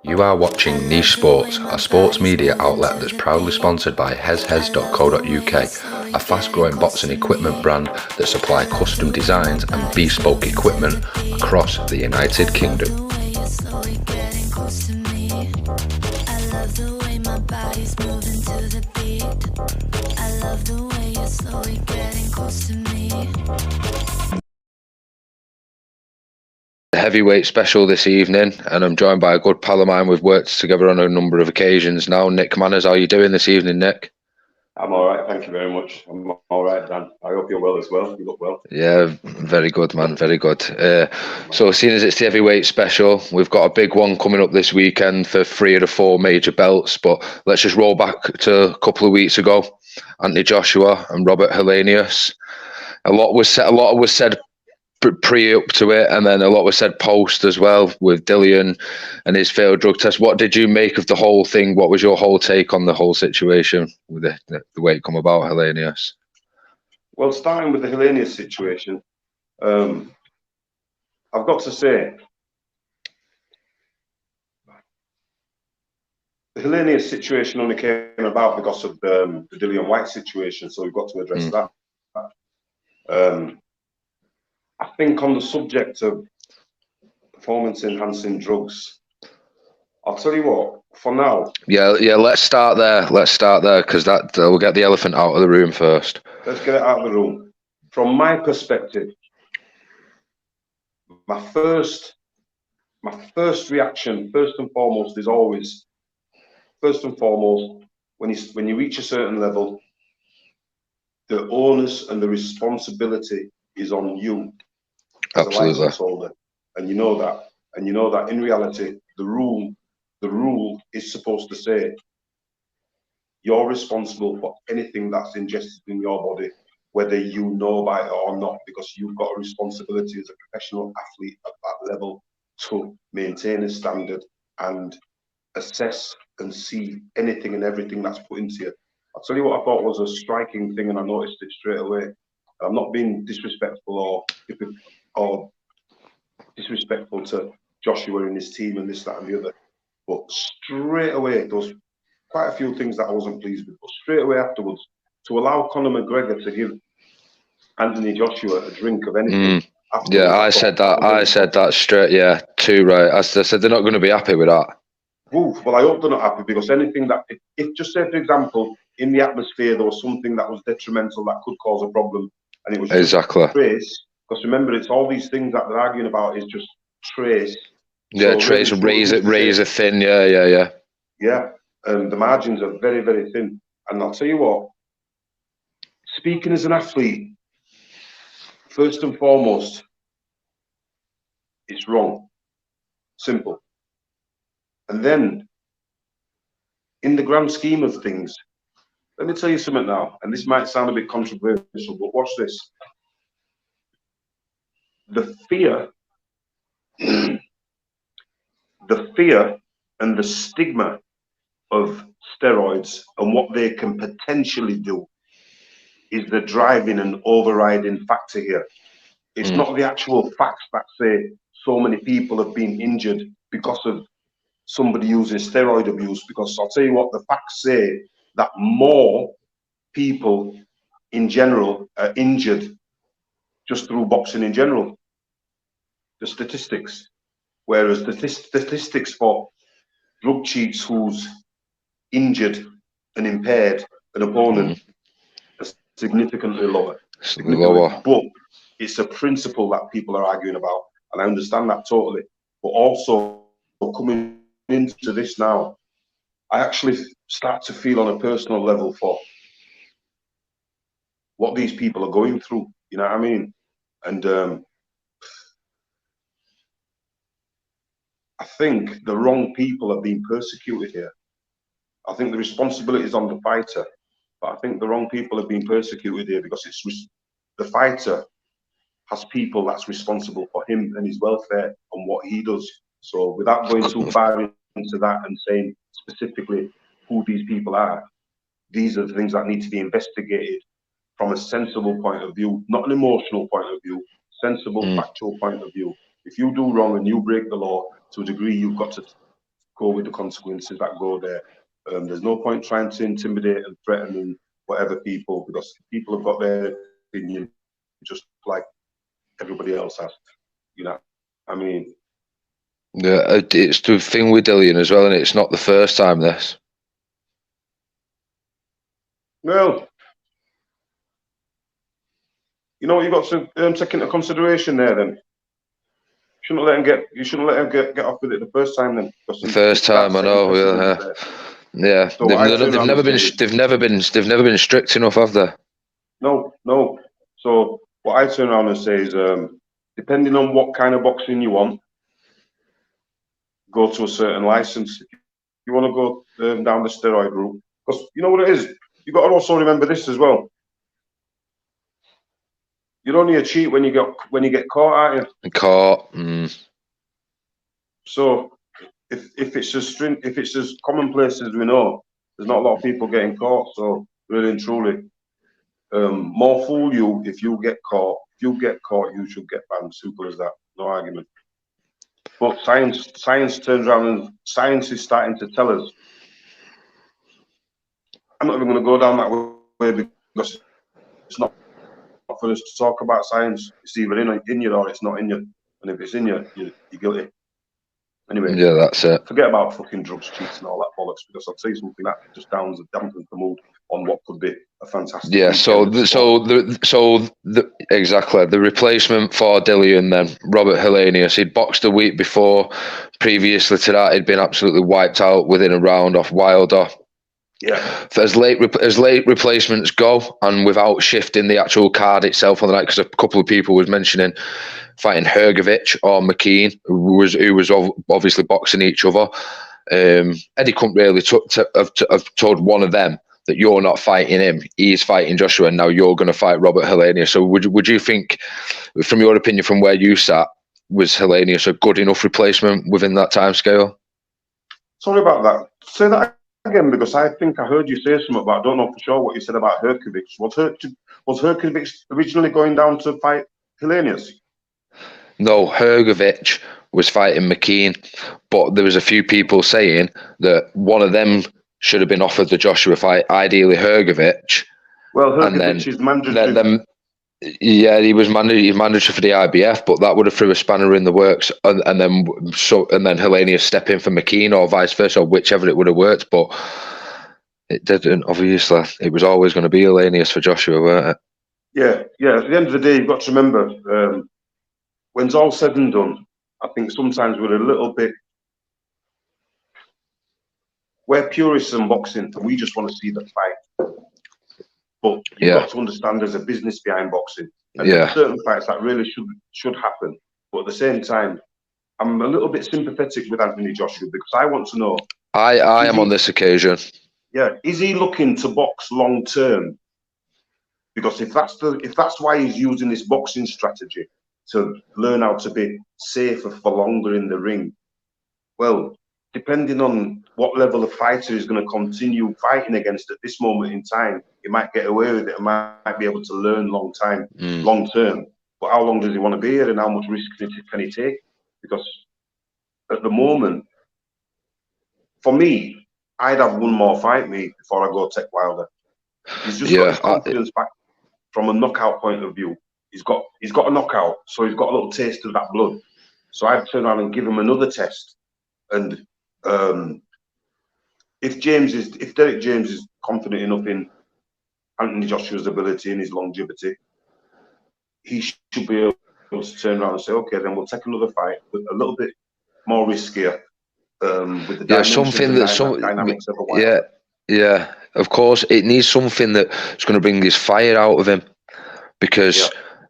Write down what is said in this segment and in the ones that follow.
You are watching Niche Sports, a sports media outlet that's proudly sponsored by hezhez.co.uk, a fast-growing boxing equipment brand that supply custom designs and bespoke equipment across the United Kingdom. Heavyweight special this evening, and I'm joined by a good pal of mine. We've worked together on a number of occasions now. Nick Manners, how are you doing this evening, Nick? I'm all right, thank you very much. I'm all right, Dan. I hope you're well as well. You look well. Yeah, very good, man, very good. So seeing as it's the heavyweight special, we've got a big one coming up this weekend for 3 of the 4 major belts, but let's just roll back to a couple of weeks ago. Anthony Joshua and Robert Helenius. A lot was said pre up to it, and then a lot was said post as well with Dillian and his failed drug test. What did you make of the whole thing? What was your whole take on the whole situation with the way it come about, Helenius? Well, starting with the Helenius situation, I've got to say, the Helenius situation only came about because of the Dillian Whyte situation, so we've got to address that. I think on the subject of performance-enhancing drugs, I'll tell you what, for now... Yeah, let's start there, because we'll get the elephant out of the room first. Let's get it out of the room. From my perspective, my first reaction, first and foremost, is always, when you reach a certain level, the onus and the responsibility is on you as a license holder, and you know that. And you know that in reality, the rule is supposed to say you're responsible for anything that's ingested in your body, whether you know about it or not, because you've got a responsibility as a professional athlete at that level to maintain a standard and assess and see anything and everything that's put into you. I'll tell you what I thought was a striking thing, and I noticed it straight away. I'm not being disrespectful or disrespectful to Joshua and his team and this, that, and the other, but straight away, there was quite a few things that I wasn't pleased with, but straight away afterwards, to allow Conor McGregor to give Anthony Joshua a drink of anything. Yeah, I said that straight. Yeah, too right. I said they're not going to be happy with that. Oof, well, I hope they're not happy, because anything that, if just say, for example, in the atmosphere there was something that was detrimental that could cause a problem, and it was just trace, because remember, it's all these things that they're arguing about is just trace. Yeah, so trace, razor thin. Yeah. Yeah, the margins are very, very thin. And I'll tell you what, speaking as an athlete, first and foremost, it's wrong. Simple. And then, in the grand scheme of things, let me tell you something now, and this might sound a bit controversial, but watch this. The fear and the stigma of steroids and what they can potentially do is the driving and overriding factor here. It's not the actual facts that say so many people have been injured because of somebody using steroid abuse, because I'll tell you what, the facts say that more people in general are injured just through boxing in general. The statistics. Whereas the statistics for drug cheats who's injured and impaired an opponent are significantly lower. But it's a principle that people are arguing about, and I understand that totally. But also, coming into this now, I actually start to feel on a personal level for what these people are going through, you know what I mean? And I think the wrong people are being persecuted here. I think the responsibility is on the fighter, but I think the wrong people are being persecuted here, because it's the fighter has people that's responsible for him and his welfare and what he does. So without going too far into that and saying specifically who these people are, these are the things that need to be investigated from a sensible point of view, not an emotional point of view, sensible, factual point of view. If you do wrong and you break the law, to a degree, you've got to go with the consequences that go there. There's no point trying to intimidate and threaten and whatever people, because people have got their opinion just like everybody else has. You know, I mean. Yeah, it's the thing with Dillian as well, and it's not the first time this. Well, you know what you've got to take into consideration there. Then you shouldn't let him get off with it the first time. Then the first time, I know. Yeah. So they've never been strict enough, have they? No. So what I turn around and say is, depending on what kind of boxing you want, go to a certain license. If you want to go down the steroid route, because you know what it is. You got to also remember this as well. You're only a cheat when you get caught, aren't you? Caught. So if it's as commonplace as we know, there's not a lot of people getting caught. So really and truly, more fool you if you get caught. If you get caught, you should get banned. Simple as that. No argument. But science turns around and science is starting to tell us. I'm not even going to go down that way because it's not for us to talk about science. It's either in you or it's not in you. And if it's in you, you're guilty. Anyway, yeah, that's it. Forget about fucking drugs, cheats, and all that bollocks. Because I'll tell you something that just dampens the mood on what could be a fantastic. Yeah. Exactly the replacement for Dillian then, Robert Helenius. He'd boxed a week before. Previously to that, he'd been absolutely wiped out within a round off Wilder. Yeah. As late replacements go, and without shifting the actual card itself on the night, because a couple of people was mentioning fighting Hrgovic or McKean, who was obviously boxing each other. Eddie couldn't really have told one of them that you're not fighting him. He's fighting Joshua, and now you're going to fight Robert Helenius. So would you think, from your opinion, from where you sat, was Helenius a good enough replacement within that time scale? Sorry about that. Say that again, because I think I heard you say something, but I don't know for sure what you said about Hrgovic. Was Hrgovic originally going down to fight Helenius? No, Hrgovic was fighting McKean, but there was a few people saying that one of them should have been offered the Joshua fight, ideally Hrgovic. Well, Hrgovic is mandatory. Yeah, he was mandatory for the IBF, but that would have threw a spanner in the works, and then Helenius step in for McKean or vice versa, or whichever it would have worked, but it didn't. Obviously, it was always going to be Helenius for Joshua, weren't it? Yeah. At the end of the day, you've got to remember, when it's all said and done, I think sometimes we're purists in boxing, and we just want to see the fight. But you've got to understand there's a business behind boxing. And there's certain fights that really should happen. But at the same time, I'm a little bit sympathetic with Anthony Joshua, because I want to know. I am on this occasion. Yeah, is he looking to box long term? Because if that's why he's using this boxing strategy to learn how to be safer for longer in the ring, well, depending on what level of fighter he's going to continue fighting against at this moment in time, he might get away with it and might be able to learn long term. But how long does he want to be here, and how much risk can he take? Because at the moment, for me, I'd have one more fight before I go take Wilder. He's just got his confidence back from a knockout point of view. He's got a knockout, so he's got a little taste of that blood. So I'd turn around and give him another test. And if Derek James is confident enough in Anthony Joshua's ability and his longevity, he should be able to turn around and say, okay, then we'll take another fight with a little bit more riskier. With the dynamics of a Wilder. Yeah. Of course, it needs something that's going to bring his fire out of him, because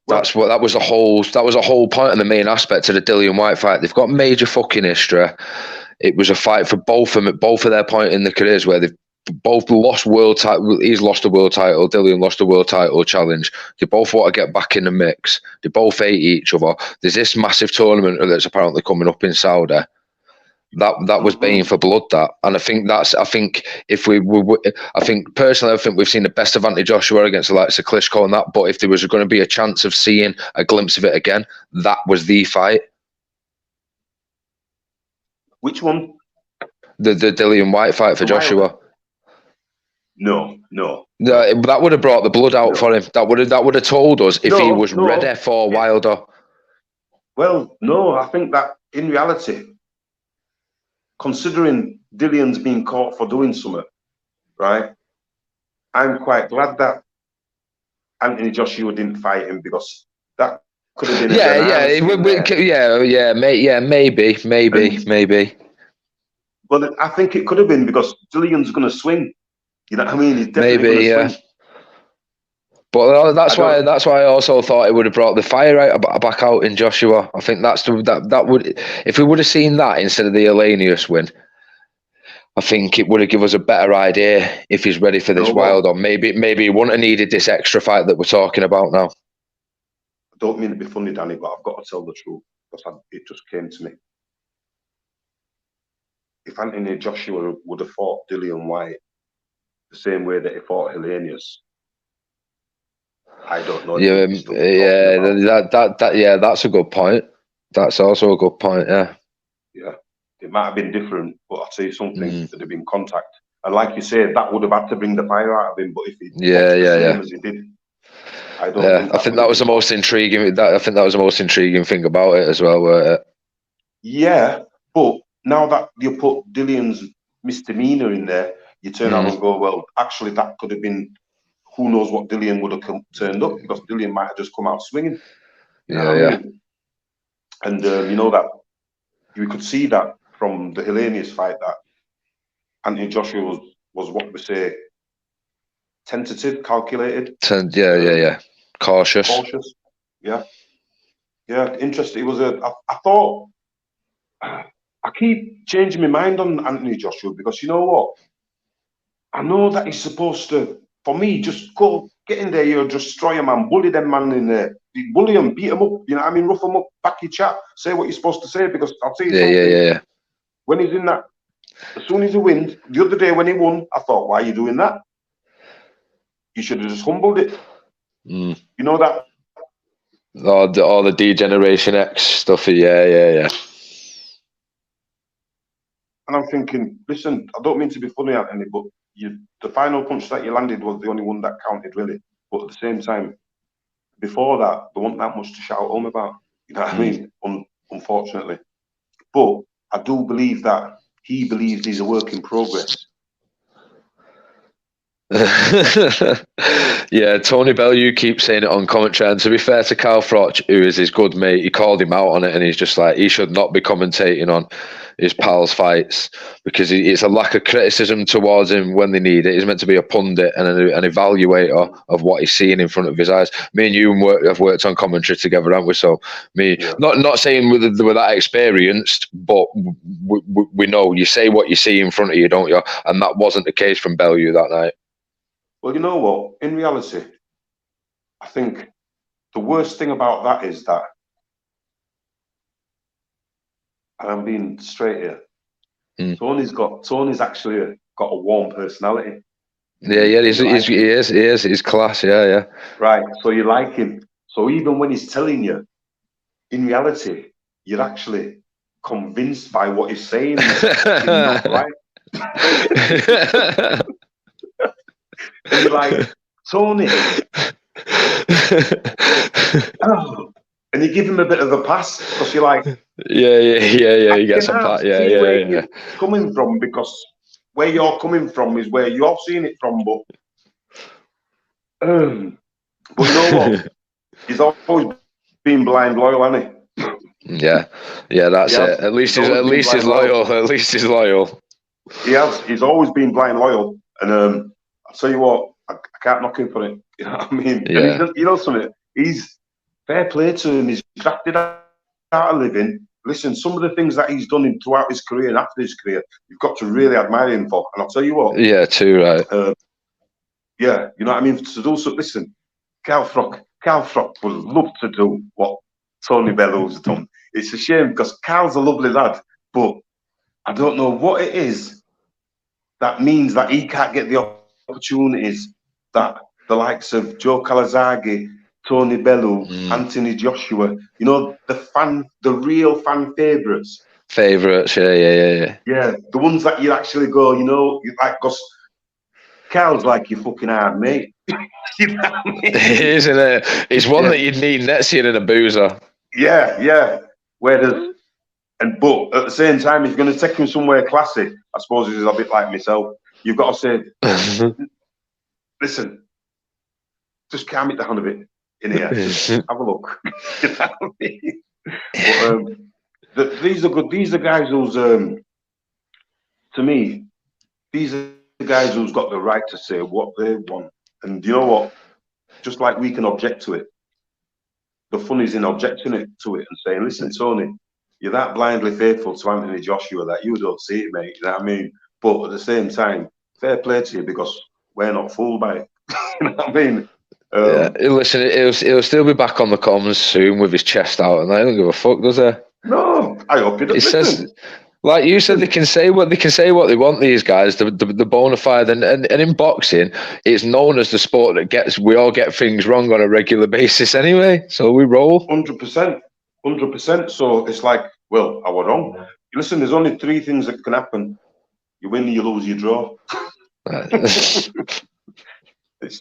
that was the whole point and the main aspect of the Dillian Whyte fight. They've got major fucking history. It was a fight for both of them at both of their point in their careers where they've both lost world title. He's lost a world title. Dillian lost a world title challenge. They both want to get back in the mix. They both hate each other. There's this massive tournament that's apparently coming up in Saudi. That was baying for blood, that, and I think personally we've seen the best of Anthony Joshua against the likes of Klitschko and that. But if there was going to be a chance of seeing a glimpse of it again, that was the fight. Which one? The Dillian Whyte fight for Joshua. No. That would have brought the blood out for him. That would have told us if he was ready for Wilder. Well, no, I think that in reality, considering Dillian's been caught for doing something, right? I'm quite glad that Anthony Joshua didn't fight him, because that could have been maybe. Well, I think it could have been, because Dillian's going to swing. You know what I mean? He's definitely going to swing. But that's why I also thought it would have brought the fire back out in Joshua. I think that would, if we would have seen that instead of the Helenius win, I think it would have given us a better idea if he's ready for this Wilder. Maybe he wouldn't have needed this extra fight that we're talking about now. I don't mean to be funny, Danny, but I've got to tell the truth, because it just came to me. If Anthony Joshua would have fought Dillian Whyte the same way that he fought Helenius, I don't know. That's a good point. That's also a good point. Yeah, it might have been different, but I'll tell you something. There'd have been contact, and like you said, that would have had to bring the fire out of him. But if he as he did, I don't. I think that was the most intriguing. I think that was the most intriguing thing about it as well. Yeah, but now that you put Dillian's misdemeanor in there, you turn around and go, well, actually, that could have been. Who knows what Dillian would have turned up, because Dillian might have just come out swinging. You know what I mean? And you know that you could see that from the Helenius fight, that Anthony Joshua was what we say, tentative, calculated. Cautious. Yeah, interesting. It was I thought, I keep changing my mind on Anthony Joshua, because you know what? I know that he's supposed to, for me, just go get in there, you just destroy a man, bully them man in there, bully them, beat them up, you know what I mean, rough them up, back your chat, say what you're supposed to say, because I'll tell you something. When he's in that, as soon as he wins, the other day when he won, I thought, why are you doing that? You should have just humbled it. You know that? All the D-Generation X stuff. Yeah. And I'm thinking, listen, I don't mean to be funny, Anthony, but the final punch that you landed was the only one that counted, really. But at the same time, before that, there wasn't that much to shout home about. You know what I mean? Unfortunately. But I do believe that he believes he's a work in progress. Tony Bellew keeps saying it on commentary, and to be fair to Carl Froch, who is his good mate, he called him out on it, and he's just like, he should not be commentating on his pals' fights, because it's a lack of criticism towards him when they need it. He's meant to be a pundit and an evaluator of what he's seeing in front of his eyes. Me and you have worked on commentary together, haven't we? So not saying we're that experienced, but we know you say what you see in front of you, don't you? And that wasn't the case from Bellew that night. Well, you know what? In reality, I think the worst thing about that is that, and I'm being straight here, Tony's actually got a warm personality. Yeah, he is. He's class, yeah. Right, so you like him. So even when he's telling you, in reality, you're actually convinced by what he's saying. He's not right. And you're like, Tony. And you give him a bit of a pass, because you're like, he gets a pass. Yeah. Coming from, because where you're coming from is where you're seeing it from, but you know what? He's always been blind loyal, hasn't he? Yeah, that's it. At least he's loyal. At least he's loyal. He has. He's always been blind loyal, and I'll tell you what, I can't knock him for it. You know what I mean? Yeah. And you know something? He's fair play to him. He's drafted out a living. Listen, some of the things that he's done throughout his career and after his career, you've got to really admire him for. And I'll tell you what. Yeah, too right. You know what I mean? To do so, listen, Carl Froch would love to do what Tony Bellew's done. It's a shame, because Carl's a lovely lad, but I don't know what it is that means that he can't get the opportunities that the likes of Joe Calzaghe, Tony Bellew, Anthony Joshua, you know, the real fan favourites, Favourites, yeah. Yeah, the ones that you actually go, you know, you like, because Carl's like your fucking hard mate. You know what I mean? Isn't it? It's one that you'd need next year in a boozer. Yeah. But at the same time, if you're going to take him somewhere classy, I suppose he's a bit like myself. You've got to say, listen, just calm it down a bit in here. Just have a look. You know what I mean? But these are good. These are guys who's, to me, these are the guys who's got the right to say what they want. And you know what? Just like we can object to it, the fun is in objecting to it and saying, listen, Tony, you're that blindly faithful to Anthony Joshua that you don't see it, mate. You know what I mean? But at the same time, fair play to you, because we're not fooled by it. You know what I mean? Yeah, listen, he'll still be back on the comms soon with his chest out, and I don't give a fuck, does he? No, I hope he doesn't. He says, like you said, they can say what they want. These guys, the bona fide, and in boxing, it's known as the sport that we all get things wrong on a regular basis anyway. So we roll 100%. So it's like, well, I was wrong. Listen, there's only 3 things that can happen: you win, you lose, you draw. It's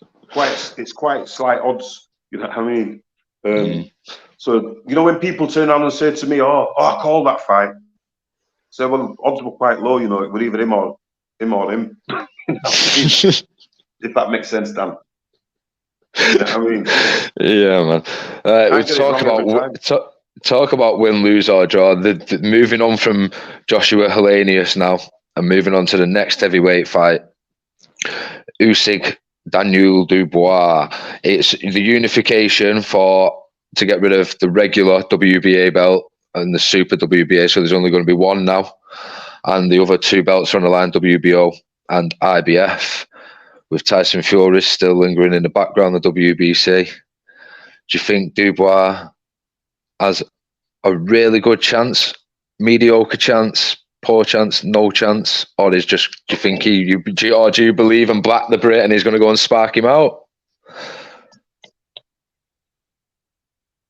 quite slight odds. You know what I mean? So you know, when people turn around and say to me, "Oh, I called that fight," say, well, odds were quite low. You know, it was either him or him. If that makes sense, Dan. You know what I mean? Yeah, man. We talk about win, lose or draw. Moving on from Joshua Helenius now, and moving on to the next heavyweight fight, Usyk, Daniel Dubois. It's the unification to get rid of the regular WBA belt and the Super WBA. So there's only going to be one now, and the other 2 belts are on the line: WBO and IBF. With Tyson Fury still lingering in the background, the WBC. Do you think Dubois has a really good chance, mediocre chance, poor chance, no chance, or is just? Do you think do you believe in Black the Brit and he's going to go and spark him out?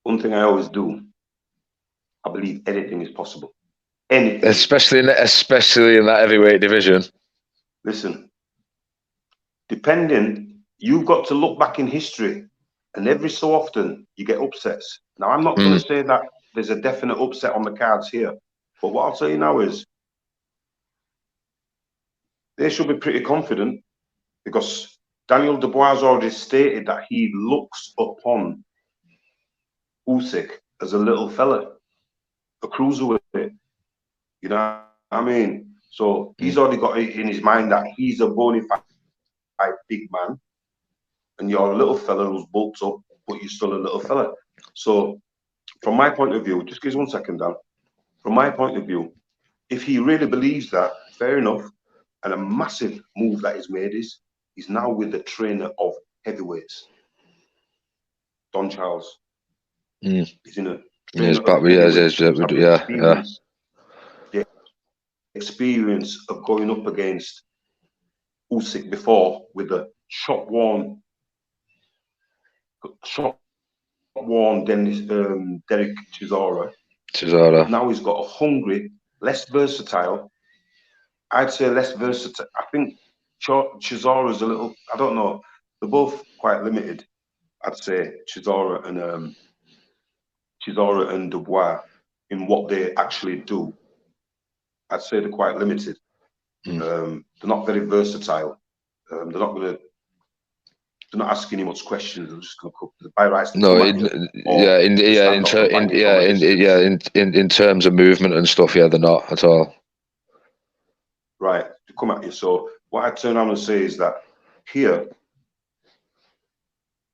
One thing I always do, I believe anything is possible. Anything, especially in that heavyweight division. Listen, you've got to look back in history, and every so often you get upsets. Now, I'm not going to say that there's a definite upset on the cards here, but what I'll tell you now is they should be pretty confident, because Daniel Dubois has already stated that he looks upon Usyk as a little fella, a cruiserweight. You know what I mean? So he's already got it in his mind that he's a bona fide big man, and you're a little fella who's bulked up, but you're still a little fella. So from my point of view, just give us 1 second, Dan. From my point of view, if he really believes that, fair enough. And a massive move that he's made is he's now with the trainer of heavyweights, Don Charles. He's in a the experience of going up against Usyk before with the shot worn Derek Chisora. Now he's got a hungry, less versatile. I'd say less versatile. I think Chisora's a little, I don't know. They're both quite limited. I'd say Chisora and Dubois in what they actually do. I'd say they're quite limited. They're not very versatile. They're not asking him much questions. They're just going to buy rice. In terms of movement and stuff, they're not at all. Right, to come at you. So what I turn around and say is that here,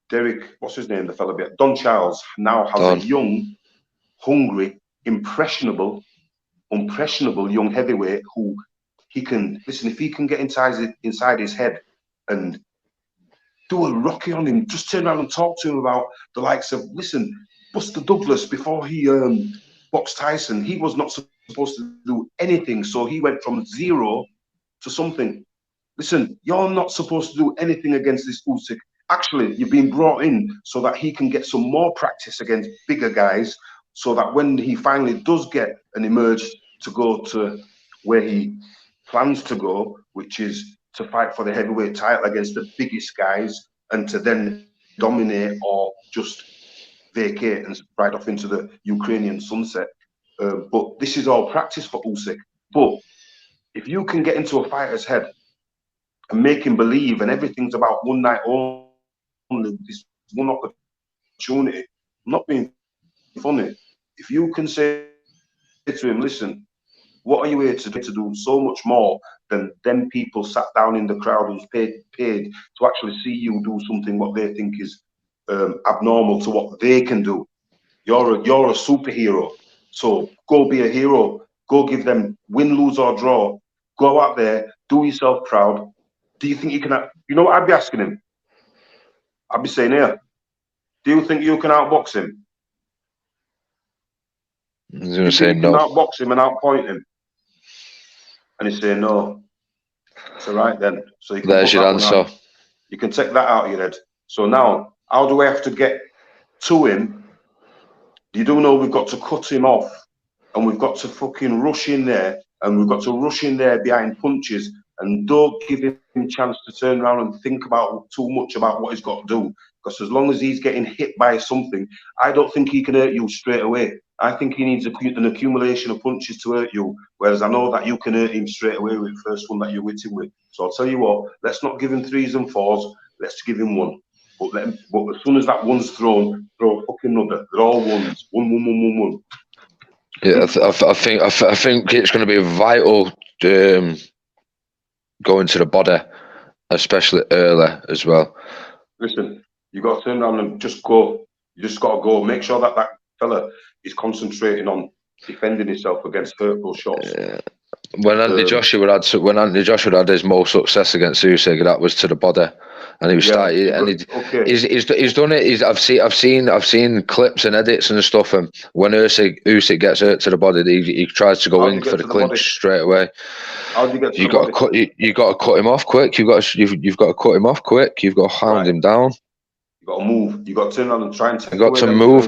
Derek, what's his name, the fella, Don Charles, now has a young, hungry, impressionable young heavyweight who he can, listen, if he can get inside his head and do a Rocky on him, just turn around and talk to him about the likes of, listen, Buster Douglas, before he boxed Tyson, he was not supposed to do anything, so he went from 0 to something. Listen, you're not supposed to do anything against this Usyk. Actually, you've been brought in so that he can get some more practice against bigger guys, so that when he finally does get and emerge to go to where he plans to go, which is to fight for the heavyweight title against the biggest guys and to then dominate or just vacate and ride off into the Ukrainian sunset. But this is all practice for Usyk. But if you can get into a fighter's head and make him believe and everything's about one night only, this one opportunity, I'm not being funny. If you can say to him, listen, what are you here to do so much more than them people sat down in the crowd who's paid to actually see you do something what they think is abnormal to what they can do. You're a superhero, so go be a hero. Go give them win, lose or draw. Go out there, do yourself proud. Do you think you can? You know what I'd be asking him? I'd be saying, here, do you think you can outbox him? He's going to say no. Outbox him and outpoint him, and he's saying no. So right then, so you can there's your answer. You can take that out of your head. So now, how do I have to get to him? You do know we've got to cut him off, and we've got to fucking rush in there, and we've got to rush in there behind punches, and don't give him a chance to turn around and think about too much about what he's got to do. Because as long as he's getting hit by something, I don't think he can hurt you straight away. I think he needs an accumulation of punches to hurt you, whereas I know that you can hurt him straight away with the first one that you hit him with. So I'll tell you what, let's not give him 3s and 4s, let's give him 1. But as soon as that one's thrown, throw a fucking another. They're all 1s. 1. Yeah, I think it's going to be vital going to the body, especially early as well. Listen, you got to turn around and just go. You just got to go. Make sure that fella is concentrating on defending himself against hurtful shots. When Anthony Joshua had his most success against Usyk, that was to the body, and he was he's done it. I've seen clips and edits and stuff, and when Usyk gets hurt to the body, he tries to go in for the clinch straight away. How do you get to you got to cut? You got to cut him off quick. You've got to cut him off quick. You've got to hound him down. You got to move. You got to turn around and try and take. You got to move.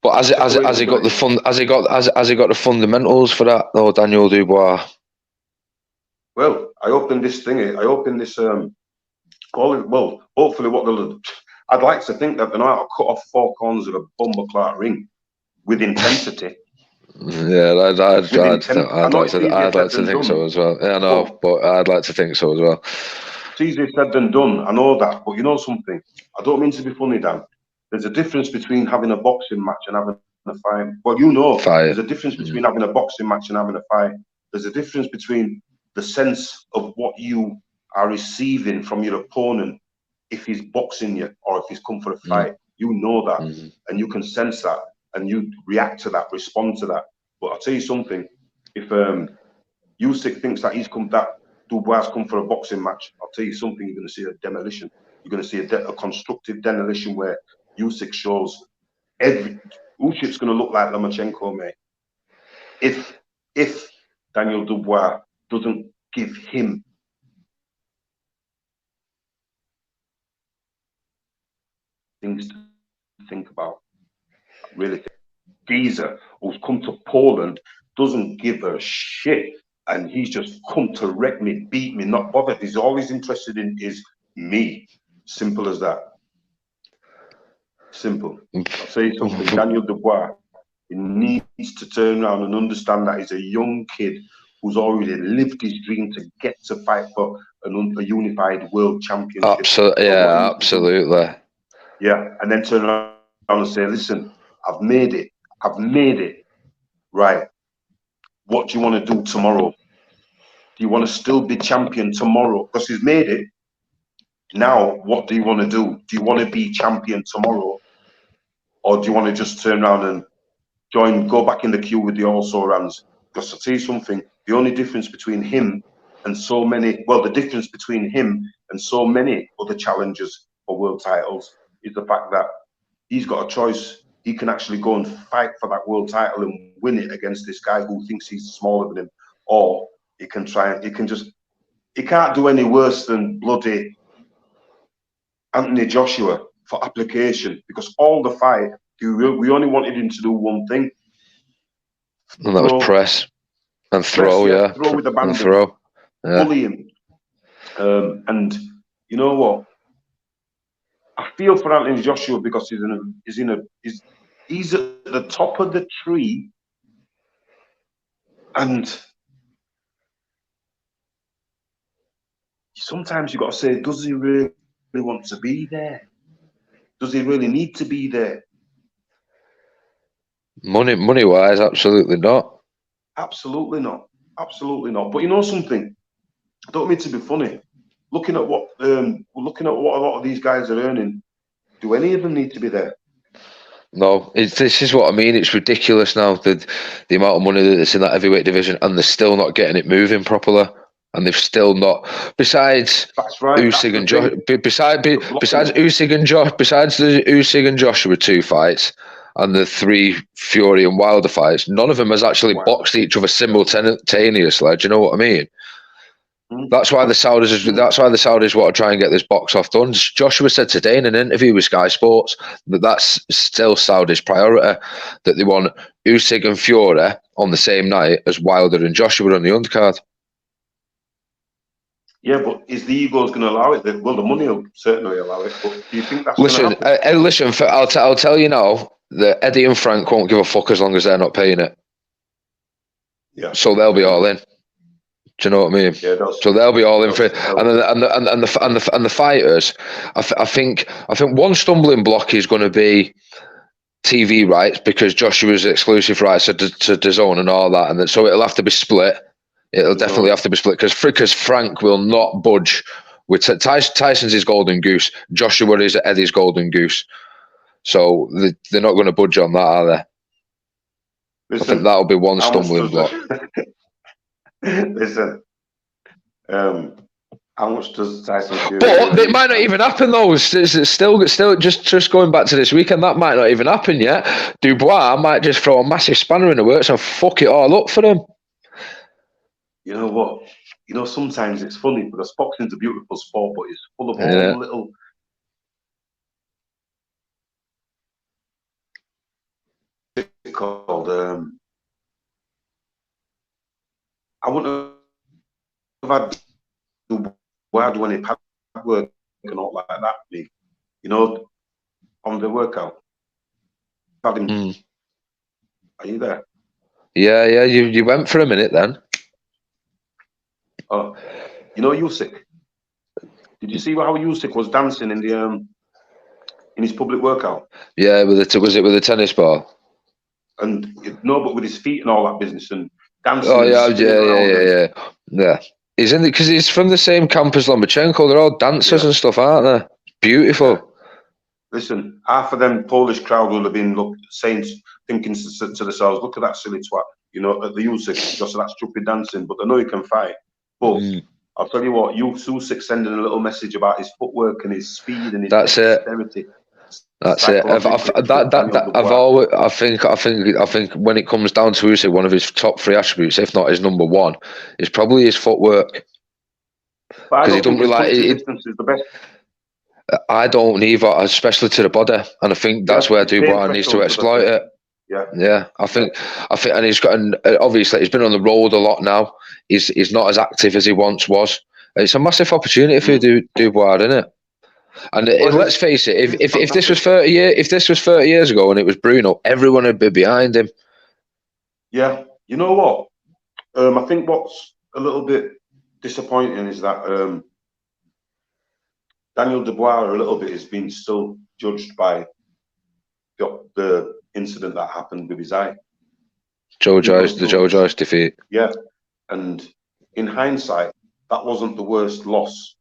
But has he got the fundamentals for that though, Daniel Dubois? Well, I opened this thingy. I opened this well, hopefully what they'll. I'd like to think that they know how to cut off 4 corners of a bumbleclot ring with intensity. Yeah, I'd like to think so as well. Yeah, I know, but I'd like to think so as well. It's easier said than done. I know that, but you know something? I don't mean to be funny, Dan. There's a difference between having a boxing match and having a fight. Well, you know, there's a difference between having a boxing match and having a fight. There's a difference between the sense of what you are receiving from your opponent if he's boxing you or if he's come for a fight. You know that, and you can sense that, and you react to that, respond to that. But I'll tell you something: if Usyk thinks that Dubois come for a boxing match, I'll tell you something: you're going to see a demolition. You're going to see a constructive demolition where Usyk shows Usyk's going to look like Lomachenko, mate. If Daniel Dubois doesn't give him things to think about, really, geezer who's come to Poland doesn't give a shit, and he's just come to wreck me, beat me, not bothered. He's all he's interested in is me. Simple as that. Simple. I'll say something. Daniel Dubois, he needs to turn around and understand that he's a young kid who's already lived his dream to get to fight for a unified world championship. Absolutely. Yeah, absolutely. Yeah, and then turn around and say, listen, I've made it. I've made it. Right. What do you want to do tomorrow? Do you want to still be champion tomorrow? Because he's made it. Now, what do you want to do? Do you want to be champion tomorrow? Or do you want to just turn around and go back in the queue with the also-rans? Because I'll tell you something, the only difference between him and so many, well, the difference between him and so many other challengers for world titles is the fact that he's got a choice. He can actually go and fight for that world title and win it against this guy who thinks he's smaller than him. Or he can he can't do any worse than bloody Anthony Joshua for application, because all the fight, we only wanted him to do one thing. And that was press and throw, yeah. Throw with abandon. And throw. Yeah. Bullying. And you know what? I feel for Anthony Joshua because he's at the top of the tree, and sometimes you got to say, does he really want to be there? Does he really need to be there? Money wise, absolutely not. Absolutely not. Absolutely not. But you know something? I don't mean to be funny. Looking at what a lot of these guys are earning, do any of them need to be there? No, this is what I mean. It's ridiculous now, the amount of money that's in that heavyweight division, and they're still not getting it moving properly. And they've still not. Besides, that's right. Usyk and Josh. Besides the Usyk and Joshua 2 fights and the 3 Fury and Wilder fights, none of them has actually boxed each other simultaneously. Do you know what I mean? That's why the Saudis want to try and get this box off done. Joshua said today in an interview with Sky Sports that that's still Saudi's priority, that they want Usyk and Fury on the same night as Wilder and Joshua on the undercard. Yeah, but is the egos going to allow it? Well, the money will certainly allow it, but do you think that's listen? I'll tell you now that Eddie and Frank won't give a fuck as long as they're not paying it. Yeah. So they'll be all in. Do you know what I mean? Yeah, so they'll be all in for it, and the fighters. I think one stumbling block is going to be TV rights, because Joshua's exclusive rights to DAZN and all that, and then, so it'll have to be split. It'll definitely have to be split because Frank will not budge. With Tyson's his golden goose, Joshua is Eddie's golden goose, so they're not going to budge on that, are they? Listen, I think that'll be one stumbling block. Listen, how much does Tyson Fury? But it might not even happen though. It's still just going back to this weekend. That might not even happen yet. Dubois might just throw a massive spanner in the works and fuck it all up for them. You know what? You know, sometimes it's funny because boxing's a beautiful sport, but it's full of all little. It's called. I wouldn't have had Dubois do any pad work and all like that. You know, on the workout. Had him. Are you there? Yeah. You went for a minute then. Oh, you know Usyk. Did you see how Usyk was dancing in the in his public workout? Yeah, was it with a tennis ball? And no, but with his feet and all that business and dancing. Oh yeah. He's in because he's from the same camp as Lomachenko. They're all dancers and stuff, aren't they? Beautiful. Yeah. Listen, half of them Polish crowd will have been thinking to themselves, "Look at that silly twat," you know, at the Usyk, just that stupid dancing. But they know he can fight. But I'll tell you what, Usyk sending a little message about his footwork and his speed and his dexterity. That's it. I think when it comes down to Usyk, one of his top 3 attributes, if not his number 1, is probably his footwork. Because he don't like distance is the best. I don't either, especially to the body, and I think that's where Dubois needs to exploit it. Yeah. I think, and he's got, and obviously he's been on the road a lot now. He's not as active as he once was. It's a massive opportunity for Dubois, isn't it? And let's face it, if this was 30 years ago and it was Bruno, everyone would be behind him. Yeah, you know what? I think what's a little bit disappointing is that Daniel Dubois a little bit has been still judged by the incident that happened with his eye. Joe Joyce defeat. Yeah, and in hindsight, that wasn't the worst loss.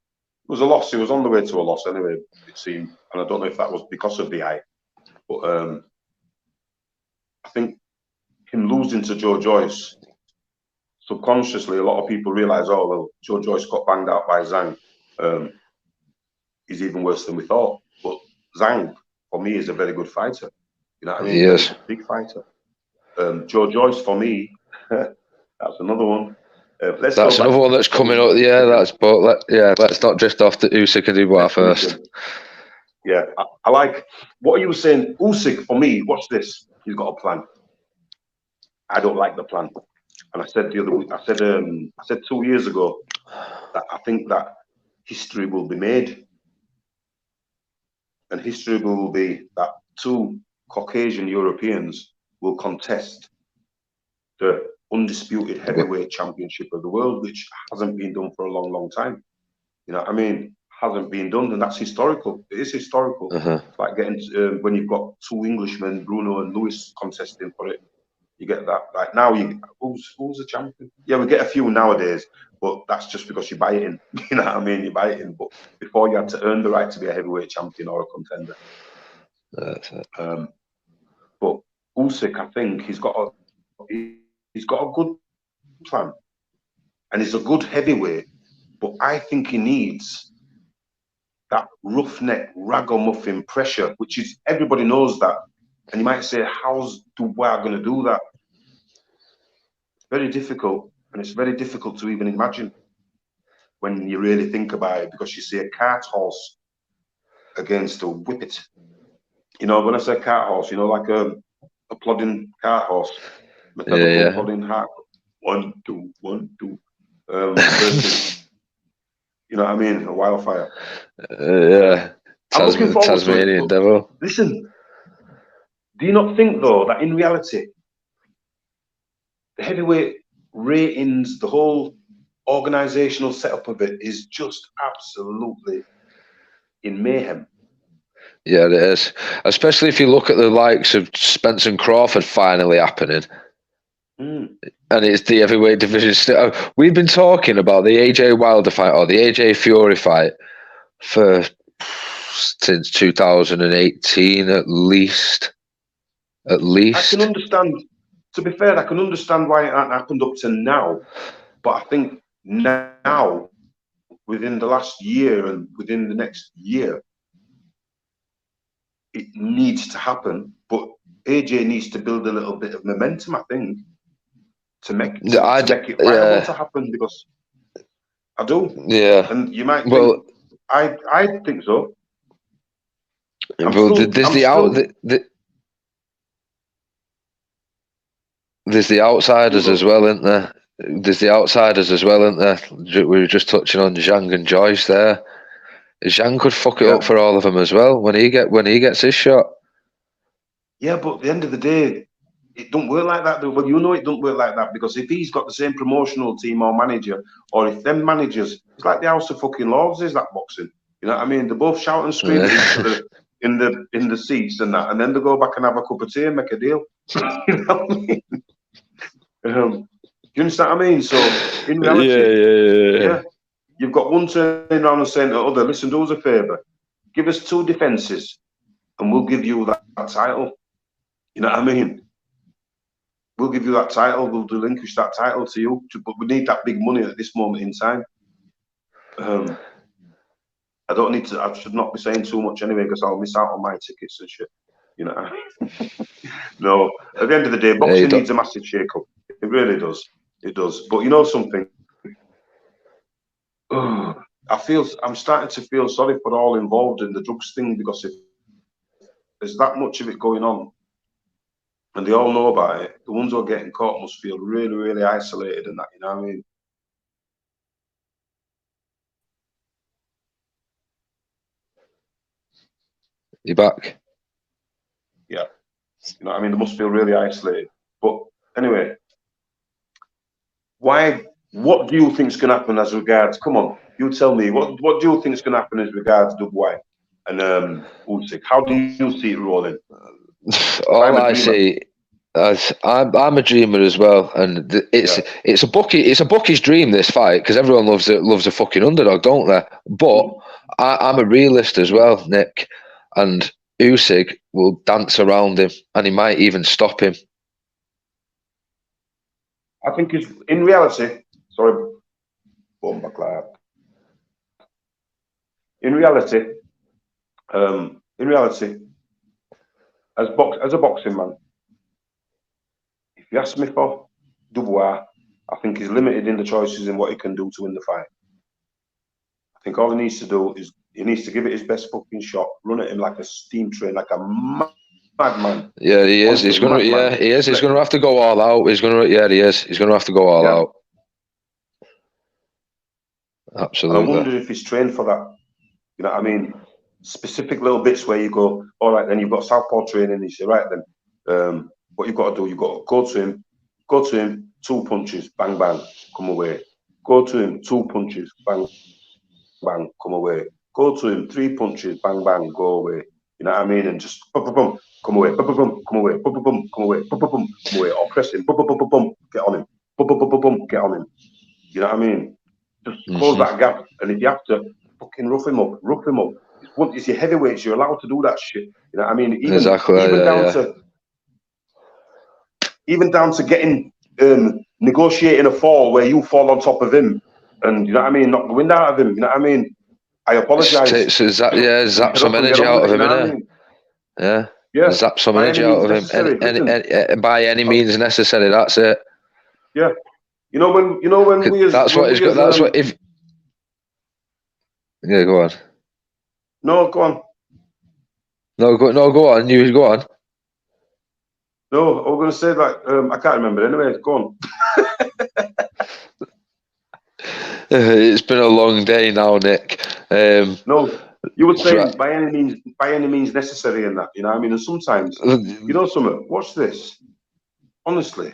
It was a loss. He was on the way to a loss anyway, it seemed. And I don't know if that was because of the eye. But I think him losing to Joe Joyce, subconsciously, a lot of people realise, oh, well, Joe Joyce got banged out by Zhang. He's even worse than we thought. But Zhang, for me, is a very good fighter. You know what I mean? Yes. Big fighter. Joe Joyce, for me, that's another one. That's another one that's coming up. Yeah, let's not drift off to Usyk and Dubois first. Yeah, I like what you were saying. Usyk, for me, watch this. He's got a plan. I don't like the plan. And I said the other week, I said 2 years ago that I think that history will be made. And history will be that 2 Caucasian Europeans will contest the undisputed heavyweight championship of the world, which hasn't been done for a long, long time. You know what I mean? Hasn't been done, and that's historical. It is historical. It's like getting when you've got 2 Englishmen, Bruno and Lewis, contesting for it. You get that. Like now, who's the champion? Yeah, we get a few nowadays, but that's just because you buy it in. You know what I mean? You buy it in. But before, you had to earn the right to be a heavyweight champion or a contender. That's it. But Usyk, I think he's got a good plan, and he's a good heavyweight. But I think he needs that roughneck, ragamuffin pressure, which is everybody knows that. And you might say, how's Dubois going to do that? It's very difficult, and it's very difficult to even imagine when you really think about it, because you see a cart horse against a whippet. You know, when I say cart horse, you know, like a plodding cart horse, methodical plodding heart. 1, 2, 1, 2. Versus, you know what I mean? A wildfire. Yeah. I'm looking forward Tasmanian to it. devil. Listen, do you not think, though, that in reality, the heavyweight ratings, the whole organizational setup of it is just absolutely in mayhem? Yeah, it is. Especially if you look at the likes of Spence and Crawford finally happening. And it's the heavyweight division. We've been talking about the AJ Wilder fight or the AJ Fury fight since 2018 at least. I can understand. To be fair, I can understand why it hasn't happened up to now. But I think now, within the last year and within the next year, it needs to happen. But AJ needs to build a little bit of momentum, I think, to make it viable to happen, because I do. Yeah. And you might think, I think so. There's the outsiders as well, isn't there? There's the outsiders as well, isn't there? We were just touching on Zhang and Joyce there. Zhang could fuck it up for all of them as well when he gets his shot. Yeah, but at the end of the day, it don't work like that. Well, you know it don't work like that, because if he's got the same promotional team or manager, or if them managers, it's like the House of fucking Lords is that boxing. You know what I mean? They both shout and scream at each other in the seats and that, and then they go back and have a cup of tea and make a deal. You know what I mean? Do you understand what I mean? So in reality, you've got one turning around and saying to the other, listen, do us a favour, give us 2 defences and we'll give you that title. You know what I mean? We'll give you that title, we'll relinquish that title to you, but we need that big money at this moment in time. I should not be saying too much anyway, because I'll miss out on my tickets and shit. You know what I mean? No, at the end of the day, boxing needs a massive shake-up. It really does. It does. But you know something? I'm starting to feel sorry for all involved in the drugs thing, because if there's that much of it going on and they all know about it, the ones who are getting caught must feel really, really isolated and that, you know what I mean? You back? Yeah. You know what I mean? They must feel really isolated. But anyway, what do you think is going to happen as regards, come on, you tell me, what do you think is going to happen as regards Dubois and Usyk? How do you see it rolling? All I see, I'm a dreamer as well, and it's a bookie's dream, this fight, because everyone loves a fucking underdog, don't they? But I'm a realist as well, Nick, and Usyk will dance around him, and he might even stop him. I think it's in reality. Sorry, going back like that. In reality, as a boxing man, if you ask me for Dubois, I think he's limited in the choices in what he can do to win the fight. I think all he needs to do is he needs to give it his best fucking shot, run at him like a steam train, like a madman. Yeah, he is. Honestly, He's gonna. madman. Yeah, he is. He's gonna have to go all out. He's gonna. Yeah, he is. He's gonna have to go all out. Absolutely. And I wonder if he's trained for that. You know what I mean? Specific little bits where you go, all right, then you've got southpaw training. You say, right then, what you've got to do, you've got to go to him, 2 punches, bang bang, come away. Go to him, 2 punches, bang bang, come away. Go to him, 3 punches, bang bang, go away. You know what I mean? And just boom, boom, boom, come away, boom, boom, boom, come away, boom, boom, boom, come away, boom, boom, boom, come away. Or press him, boom, boom, boom, boom, boom, get on him, boom, boom, boom, boom, boom, get on him. You know what I mean? Just close that gap. And if you have to fucking rough him up, rough him up. It's your heavyweights, you're allowed to do that shit. You know what I mean? Even down to getting negotiating a fall where you fall on top of him, and you know what I mean, knock the wind out of him. You know what I mean? I apologise. Zap some energy out of him, innit? Yeah, zap some energy out of him. By any means necessary. That's it. Yeah, you know when we. That's what it's got. That's what if. Yeah, go on. No, go on. No, go on. You go on. No, I was going to say that. I can't remember. Anyway, go on. It's been a long day now, Nick. No, you were saying by any means necessary in that. You know what I mean? And sometimes, you know something, watch this. Honestly,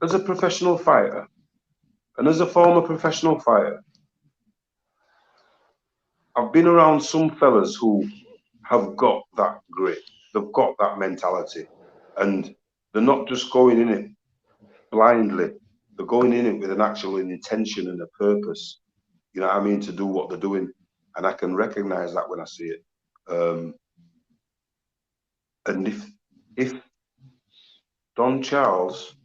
as a professional fighter and as a former professional fighter, I've been around some fellas who have got that grit. They've got that mentality. And they're not just going in it blindly. They're going in it with an actual intention and a purpose. You know what I mean? To do what they're doing. And I can recognize that when I see it. And if Don Charles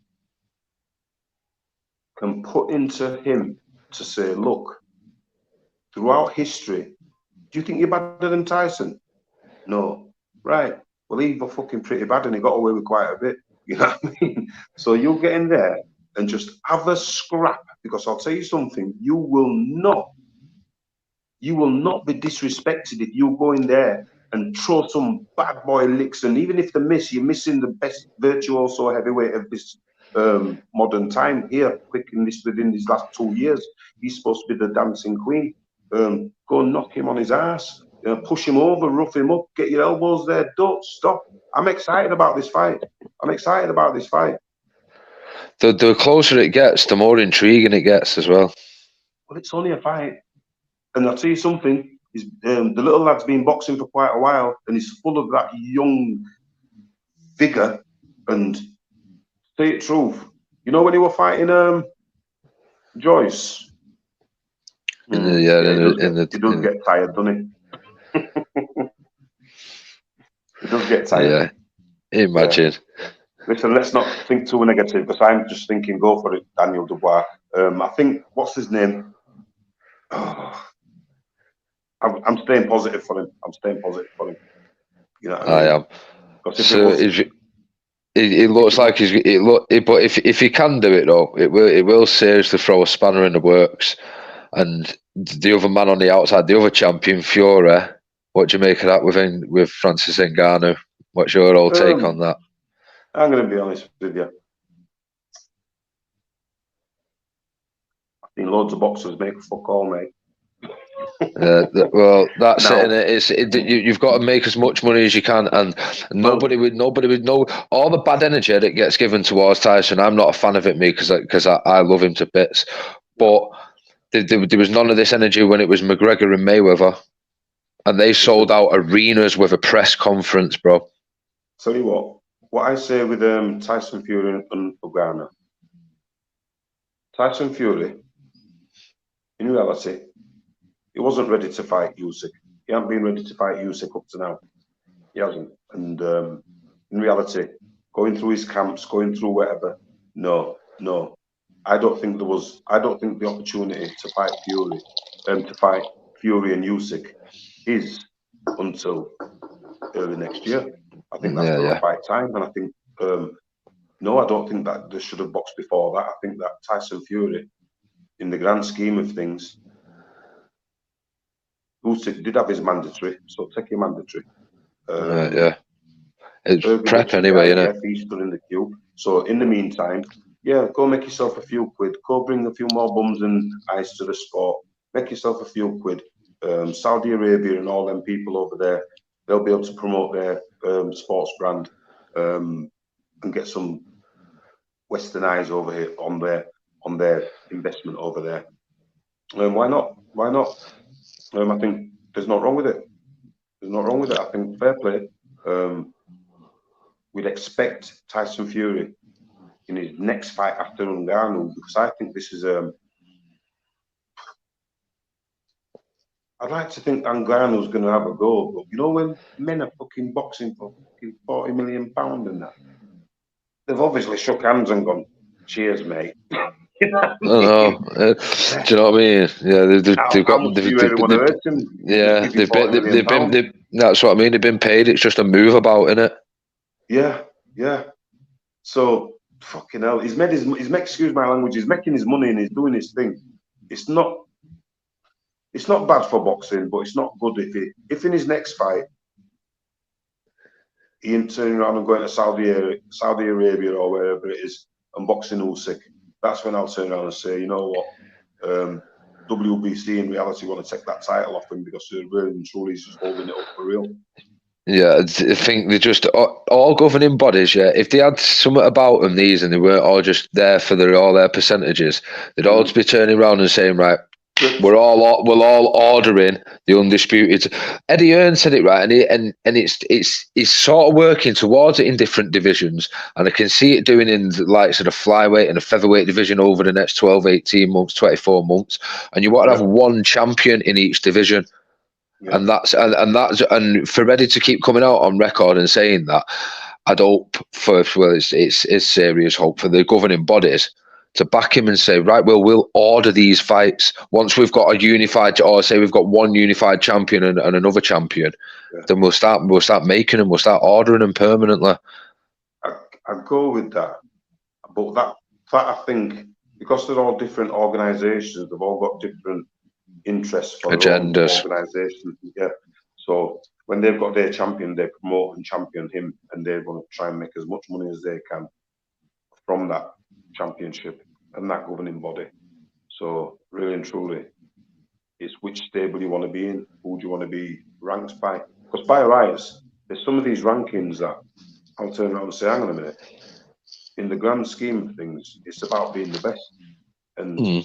can put into him to say, look, throughout history, do you think you're better than Tyson? No. Right. Well, he was fucking pretty bad and he got away with quite a bit. You know what I mean? So you'll get in there and just have a scrap, because I'll tell you something, you will not be disrespected if you go in there and throw some bad boy licks, and even if they miss, you're missing the best virtuoso heavyweight of this modern time here, within these last 2 years. He's supposed to be the dancing queen. Go and knock him on his ass, push him over, rough him up, get your elbows there. Don't stop. I'm excited about this fight. The closer it gets, the more intriguing it gets as well. Well, it's only a fight. And I'll tell you something, the little lad's been boxing for quite a while, and he's full of that young vigour. And say it truth, you know when he was fighting Joyce? He does get tired, doesn't he? He does get tired. Yeah, imagine. Yeah. Listen, let's not think too negative, because I'm just thinking, go for it, Daniel Dubois. I think, what's his name? Oh, I'm staying positive for him. You know what I mean? I am. So it looks like but if he can do it though, it will seriously throw a spanner in the works. And the other man on the outside, the other champion, Fury, what do you make of that with Francis Ngannou? What's your whole take on that? I'm going to be honest with you. I've seen loads of boxers make fuck all, mate. Well, that's it. You've got to make as much money as you can, and nobody would know all the bad energy that gets given towards Tyson. I'm not a fan of it, me, because I love him to bits, but there was none of this energy when it was McGregor and Mayweather, and they sold out arenas with a press conference, bro. Tell you what I say with Tyson Fury and Ngannou. Tyson Fury, in reality, he wasn't ready to fight Usyk. He hasn't been ready to fight Usyk up to now. He hasn't. And in reality, going through his camps, going through whatever, no. I don't think the opportunity to fight Fury and Usyk is until early next year. I think that's the right time. And I think, no, I don't think that they should have boxed before that. I think that Tyson Fury, in the grand scheme of things, Usyk did have his mandatory, so take your mandatory. Right, yeah. It's Ergovic prep anyway, isn't it? yeah, he's still in the queue. So in the meantime, yeah, go make yourself a few quid. Go bring a few more bums and eyes to the sport. Make yourself a few quid. Saudi Arabia and all them people over there, they'll be able to promote their sports brand and get some Western eyes over here on their investment over there. Why not? Why not? I think there's not wrong with it. There's not wrong with it. I think fair play. We'd expect Tyson Fury in his next fight after Ngannou, because I think this is I'd like to think Ngannou's going to have a go, but you know when men are fucking boxing for fucking £40 million and that, they've obviously shook hands and gone, "Cheers, mate." You know what I mean? Do you know what I mean? Yeah, they've How got. much do you really want to hurt him? Yeah, Just give you £40 million. That's what I mean. They've been paid. It's just a move about, innit? Yeah, yeah. So fucking hell, he's excuse my language. He's making his money and he's doing his thing. It's not bad for boxing, but it's not good if in his next fight he ain't turning around and going to Saudi Arabia or wherever it is and boxing Usyk. That's when I'll turn around and say, you know what, WBC in reality want to take that title off him because they're really and truly just holding it up for real. Yeah, I think they're just all governing bodies. Yeah, if they had something about them, and they weren't all just there for all their percentages, they'd all be turning around and saying, right, we're all ordering the undisputed. Eddie Hearn said it right, and it's sort of working towards it in different divisions, and I can see it doing in the likes of the flyweight and the featherweight division over the next 12, 18 months, 24 months, and you want to have one champion in each division. Yeah. And for Eddie to keep coming out on record and saying that, I'd hope it's serious hope for the governing bodies to back him and say, right, well, we'll order these fights once we've got a unified, or say we've got one unified champion and another champion, then we'll start making them, we'll start ordering them permanently. I'd go with that, but that I think, because they're all different organisations, they've all got different interests for agendas. Organisations. Yeah. So when they've got their champion, they promote and champion him, and they want to try and make as much money as they can from that championship and that governing body. So really and truly, it's which stable you want to be in, who do you want to be ranked by. Because by rights, there's some of these rankings that I'll turn around and say, hang on a minute, in the grand scheme of things, it's about being the best. And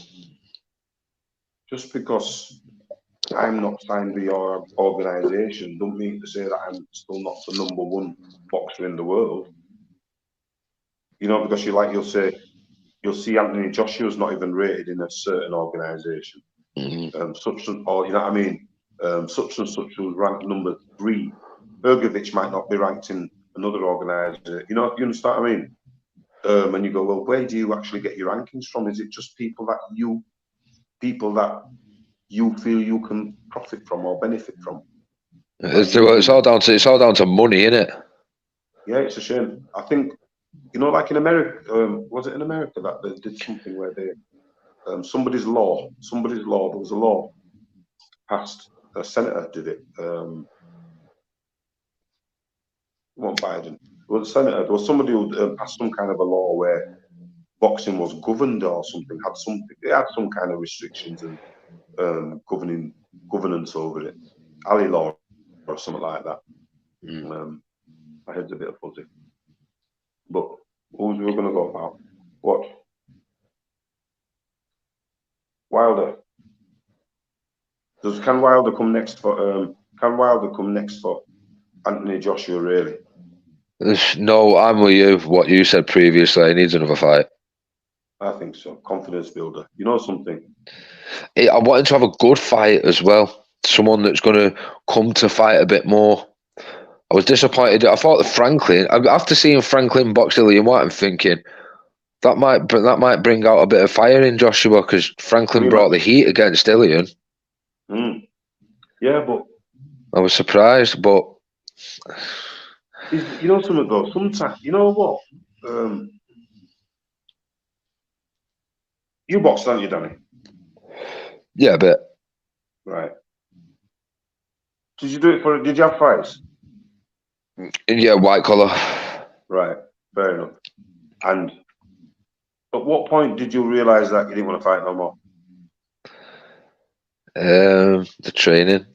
just because I'm not signed with your organisation don't mean to say that I'm still not the #1 boxer in the world. You know, because you'll see Anthony Joshua's not even rated in a certain organisation. Such and you know what I mean? Such and such was ranked #3. Ergovic might not be ranked in another organisation. You understand what I mean? And you go, well, where do you actually get your rankings from? Is it just people that you feel you can profit from or benefit from? It's all down to money, isn't it? Yeah, it's a shame. I think, like in America, was it in America that they did something where they somebody's law, there was a law passed, a senator did it. It wasn't Biden. It was a senator. There was somebody who passed some kind of a law where boxing was governed or something. It had some kind of restrictions and governance over it. Ali law or something like that. My head's a bit fuzzy. But who's we going to go about? What? Wilder. Can Wilder come next for? Can Wilder come next for Anthony Joshua? Really? No, I'm with you. What you said previously, he needs another fight. I think so. Confidence builder. You know something? I want him to have a good fight as well. Someone that's going to come to fight a bit more. I was disappointed. I thought that Franklin, after seeing Franklin box Dillian Whyte, I'm thinking that might bring out a bit of fire in Joshua, because Franklin brought the heat against Dillian. Yeah, but I was surprised. But you know something though. Sometimes, you know what? You boxed, don't you, Danny? Yeah, a bit. Right. Did you do it for? Did you have fights? Yeah, white collar. Right, fair enough. And at what point did you realise that you didn't want to fight no more? The training.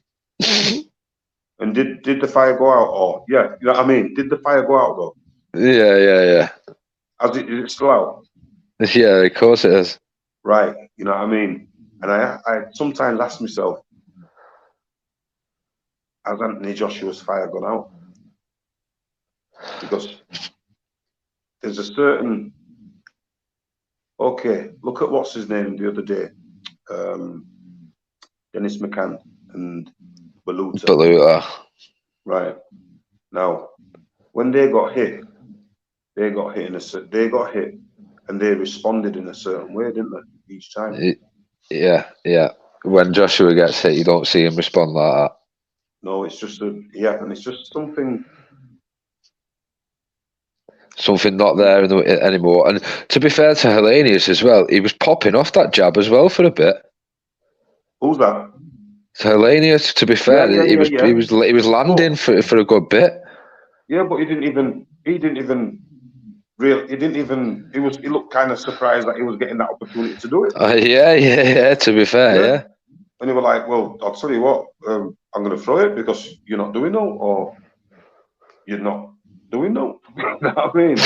And did the fire go out? Or yeah, you know what I mean? Did the fire go out though? Yeah. Is it still out? Yeah, of course it is. Right, you know what I mean? And I sometimes ask myself, has Anthony Joshua's fire gone out? Because there's a certain, okay, look at what's his name the other day, Dennis McCann and Baluta. Right. Now, when they got hit and they responded in a certain way, didn't they? Each time. Yeah. When Joshua gets hit, you don't see him respond like that. No, it's just and it's just something not there anymore. And to be fair to Helenius as well, he was popping off that jab as well for a bit. Who's that? Helenius, to be fair, he was landing for a good bit. Yeah, but he looked kind of surprised that he was getting that opportunity to do it. Yeah. To be fair, yeah. And they were like, "Well, I'll tell you what, I'm going to throw it because you're not doing no, or you're not doing no." You know what I mean?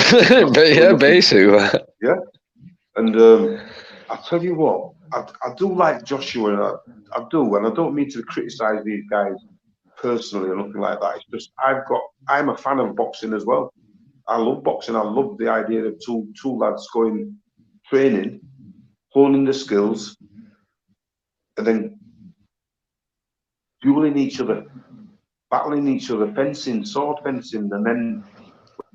But yeah, basically. Yeah, and I tell you what, I do like Joshua. I do, and I don't mean to criticize these guys personally or nothing like that. It's just I'm a fan of boxing as well. I love boxing. I love the idea of two lads going training, honing the skills, and then dueling each other, battling each other, fencing, sword fencing, and then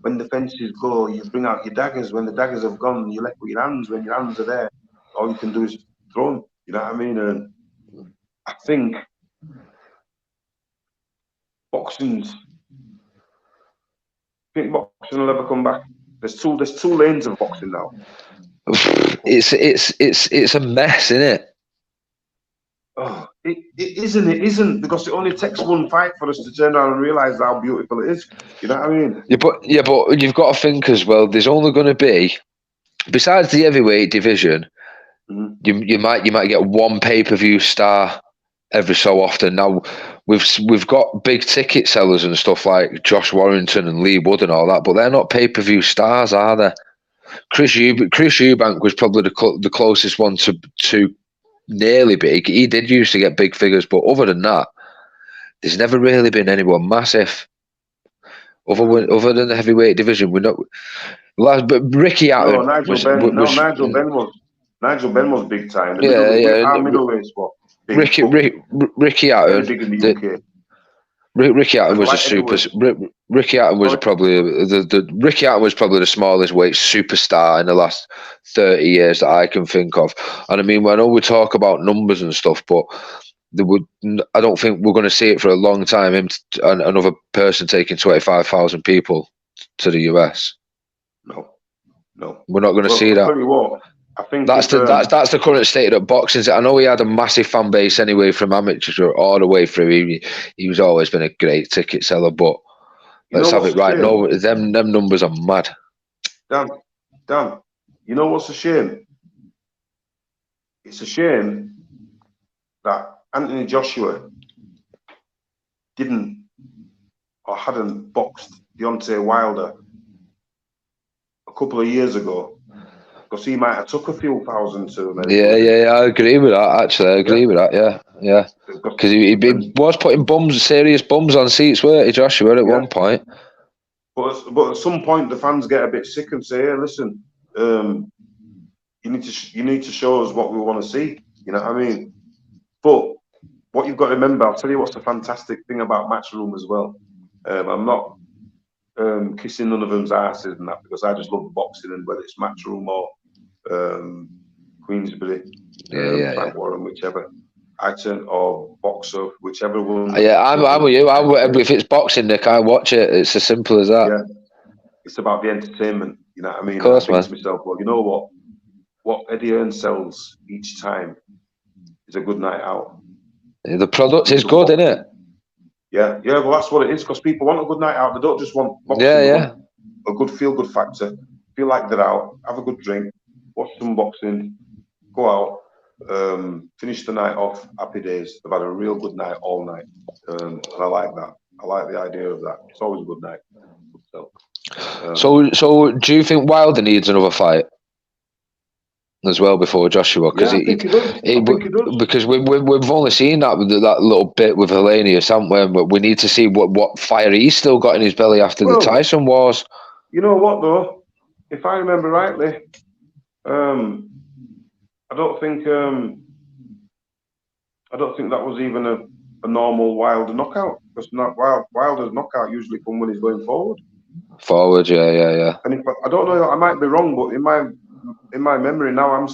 when the fences go, you bring out your daggers. When the daggers have gone, you're left with your hands. When your hands are there, all you can do is throw them. You know what I mean? And I think boxing will ever come back. There's two lanes of boxing now. It's a mess, isn't it? Oh, it isn't because it only takes one fight for us to turn around and realize how beautiful it is. You know what I mean? Yeah, but you've got to think as well. There's only going to be, besides the heavyweight division, you might get one pay-per-view star every so often. Now we've got big ticket sellers and stuff like Josh Warrington and Lee Wood and all that, but they're not pay-per-view stars, are they? Chris Eubank was probably the closest one to nearly big. He did used to get big figures, but other than that, there's never really been anyone massive. Other than the heavyweight division, we're not. But Ricky Hatton. Nigel Benn was big time. Our middleweight spot. Ricky Hatton. Big in the UK. Ricky Hatton was Ricky Hatton was probably Ricky Hatton was probably the smallest weight superstar in the last 30 years that I can think of. And I mean, I know we talk about numbers and stuff, but I don't think we're going to see it for a long time. Another person taking 25,000 people to the US. No, we're not going to see that. Tell you what, I think that's the current state of boxing. I know he had a massive fan base anyway from amateur all the way through. He was always been a great ticket seller, but let's have it right. No, them numbers are mad. Dan, you know what's a shame? It's a shame that Anthony Joshua didn't or hadn't boxed Deontay Wilder a couple of years ago, because he might have took a few thousand to him. Yeah, I agree with that. Actually, I agree with that. Yeah. Because he was putting serious bums on seats, weren't he, Joshua, at one point? But at some point, the fans get a bit sick and say, "Hey, listen, you need to show us what we want to see." You know what I mean? But what you've got to remember, I'll tell you what's the fantastic thing about Matchroom as well. I'm not kissing none of them's asses and that, because I just love the boxing, and whether it's Matchroom or Queensbury, Frank Warren, whichever, or Boxer, whichever one. Yeah, I'm with you. If it's boxing, Nick, I watch it. It's as simple as that. Yeah, it's about the entertainment. You know what I mean? Of course, I think to myself, well, you know what? What Eddie Hearn sells each time is a good night out. The product is good, isn't it? Yeah, well, that's what it is, because people want a good night out. They don't just want boxing. Yeah. A good feel-good factor. Feel like they're out, have a good drink, watch some boxing, go out, finish the night off, happy days. They've had a real good night all night. And I like that. I like the idea of that. It's always a good night. So do you think Wilder needs another fight as well before Joshua? Because I think he does. Because we've only seen that little bit with Helenius, haven't we? But we need to see what fire he's still got in his belly after the Tyson wars. You know what though? If I remember rightly, I don't think that was even a normal Wilder knockout, because Wilder's knockout usually come when he's going forward. Yeah. And if I don't know, I might be wrong, but in my memory now, I'm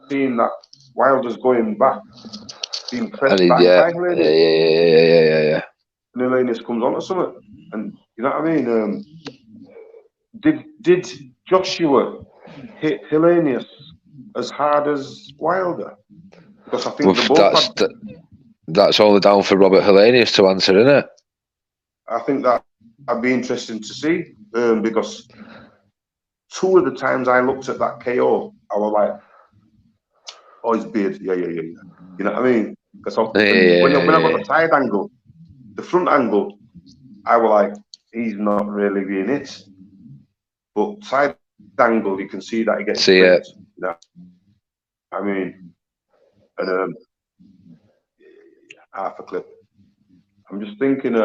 seeing that Wilder's going back, being pressed back by Helenius. Yeah. And Helenius comes on to something, and you know what I mean. Did Joshua hit Helenius as hard as Wilder? Because I think that's all down for Robert Helenius to answer, isn't it? I think that'd be interesting to see, because 2 of the times I looked at that KO, I was like, "Oh, his beard, yeah." You know what I mean? Because when I got the side angle, the front angle, I was like, "He's not really being hit." But side angle, you can see that he gets it. You know? I mean, and half a clip. I'm just thinking,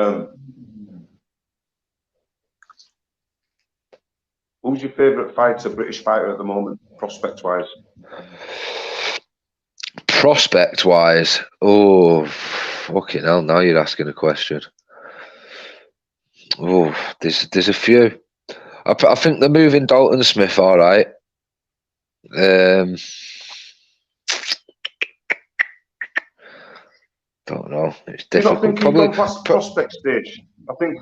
who's your favourite fighter, British fighter at the moment, prospect-wise? Prospect-wise? Oh, fucking hell, now you're asking a question. Oh, there's a few. I think they're moving Dalton Smith all right. Don't know. It's difficult. Do you not think he's gone past the prospect stage? I think.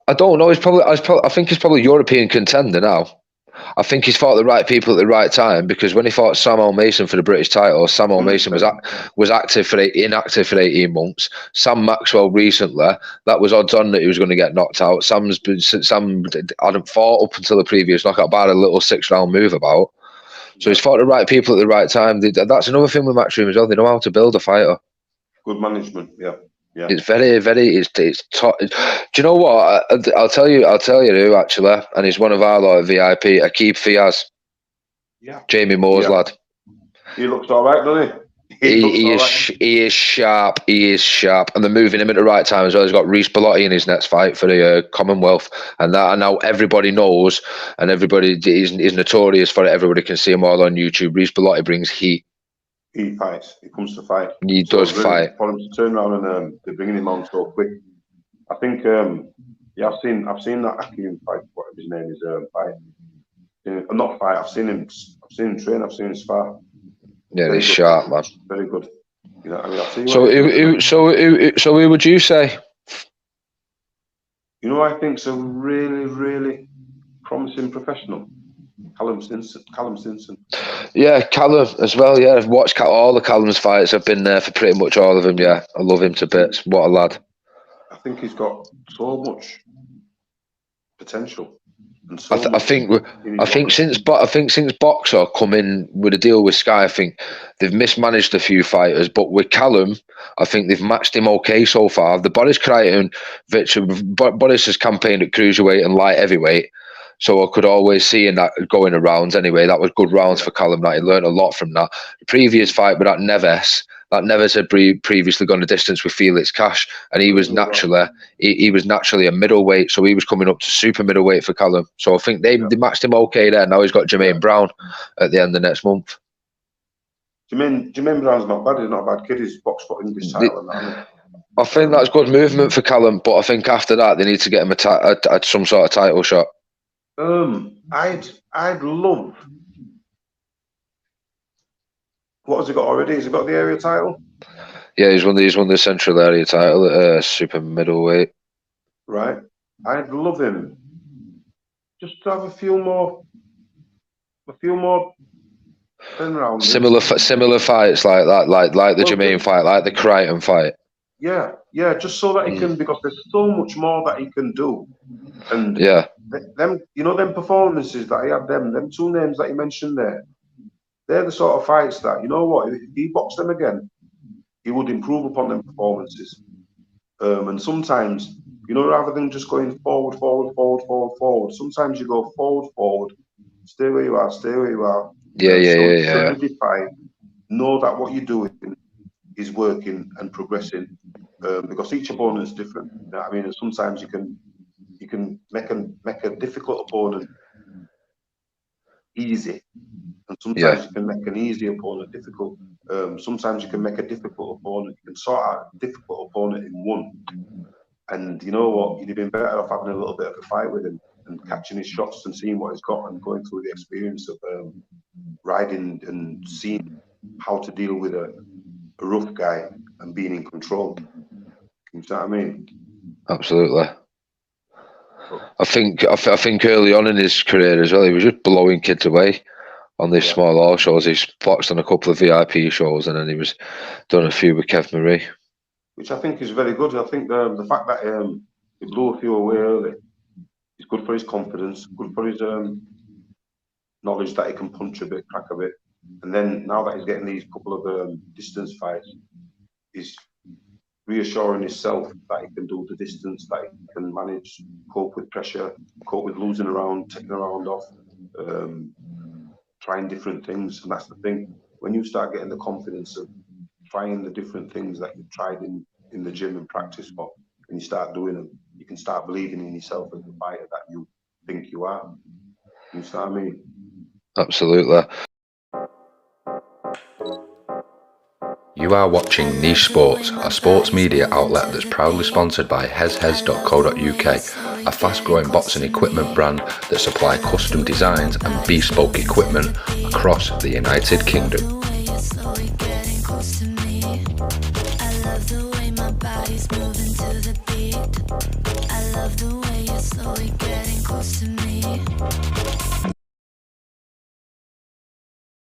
I don't know. I think he's probably European contender now. I think he's fought the right people at the right time, because when he fought Samuel Mason for the British title, Samuel Mason was inactive for 18 months. Sam Maxwell recently, that was odds on that he was going to get knocked out. Sam hadn't fought up until the previous knockout, bar a little 6-round move about. So he's fought the right people at the right time. That's another thing with Matchroom as well. They know how to build a fighter. Good management, yeah. It's it's top. Do you know what? I'll tell you who actually, and he's one of our VIP, Aqib Fiaz. Yeah. Jamie Moore's lad. He looks all right, doesn't he? He is sharp. He is sharp, and they're moving him at the right time as well. He's got Reece Bellotti in his next fight for the Commonwealth, and now everybody knows, and everybody is notorious for it. Everybody can see him all on YouTube. Reece Bellotti brings heat. He fights. He comes to fight. He does fight. For him to turn around and they're bringing him on so quick. I think, I've seen that Akim fight. Whatever his name is, fight. Not fight. I've seen him train. I've seen him spar. Yeah, he's sharp, man. Very good. You know, I mean, I've seen. So who would you say? You know, I think's a really, really promising professional. Callum Stinson. Yeah, Callum as well. Yeah, I've watched all the Callum's fights. I've been there for pretty much all of them. Yeah, I love him to bits. What a lad! I think he's got so much potential. And I think since Boxer come in with a deal with Sky, I think they've mismanaged a few fighters. But with Callum, I think they've matched him okay so far. The Boris Crichton, Boris has campaigned at cruiserweight and light heavyweight. So I could always see in that going around anyway. That was good rounds for Callum. That he learned a lot from that. The previous fight with that Neves had previously gone the distance with Felix Cash, and he was naturally a middleweight. So he was coming up to super middleweight for Callum. So I think they matched him okay there. Now he's got Jermaine Brown at the end of next month. Jermaine Brown's not bad. He's not a bad kid. He's boxed for English title. I think that's good movement for Callum, but I think after that they need to get him some sort of title shot. I'd love. What has he got already? Has he got the area title? Yeah, he's won the central area title at super middleweight. Right. I'd love him just to have a few more turn around. Similar fights like that, like the Jermaine fight, like the Crichton fight. Yeah, just so that he can, because there's so much more that he can do. And them, them performances that he had, them two names that he mentioned there, they're the sort of fights that, you know what, if he boxed them again, he would improve upon them performances. And sometimes, rather than just going forward, sometimes you go forward, stay where you are. Solidify, know that what you're doing is working and progressing, because each opponent is different. You know what I mean? And sometimes you can make a difficult opponent easy, and sometimes you can make an easy opponent difficult. Sometimes you can make a difficult opponent. You can sort out a difficult opponent in one. And you know what? You'd have been better off having a little bit of a fight with him and catching his shots and seeing what he's got and going through the experience of riding and seeing how to deal with a rough guy and being in control. You know what I mean? Absolutely. I think early on in his career as well, he was just blowing kids away on these small hall shows. He's boxed on a couple of VIP shows, and then he was done a few with Kev Marie, which I think is very good. I think the fact that he blew a few away early is good for his confidence, good for his knowledge that he can punch a bit, crack a bit, and then now that he's getting these couple of distance fights, he's reassuring himself that he can do the distance, that he can manage, cope with pressure, cope with losing a round, taking a round off, trying different things. And that's the thing, when you start getting the confidence of trying the different things that you've tried in the gym and practice for, and you start doing them, you can start believing in yourself as the fighter that you think you are. You know what I mean? Absolutely. You are watching Niche Sports, a sports media outlet that's proudly sponsored by hezhez.co.uk, a fast-growing boxing equipment brand that supply custom designs and bespoke equipment across the United Kingdom. I love the way you're slowly getting close to me.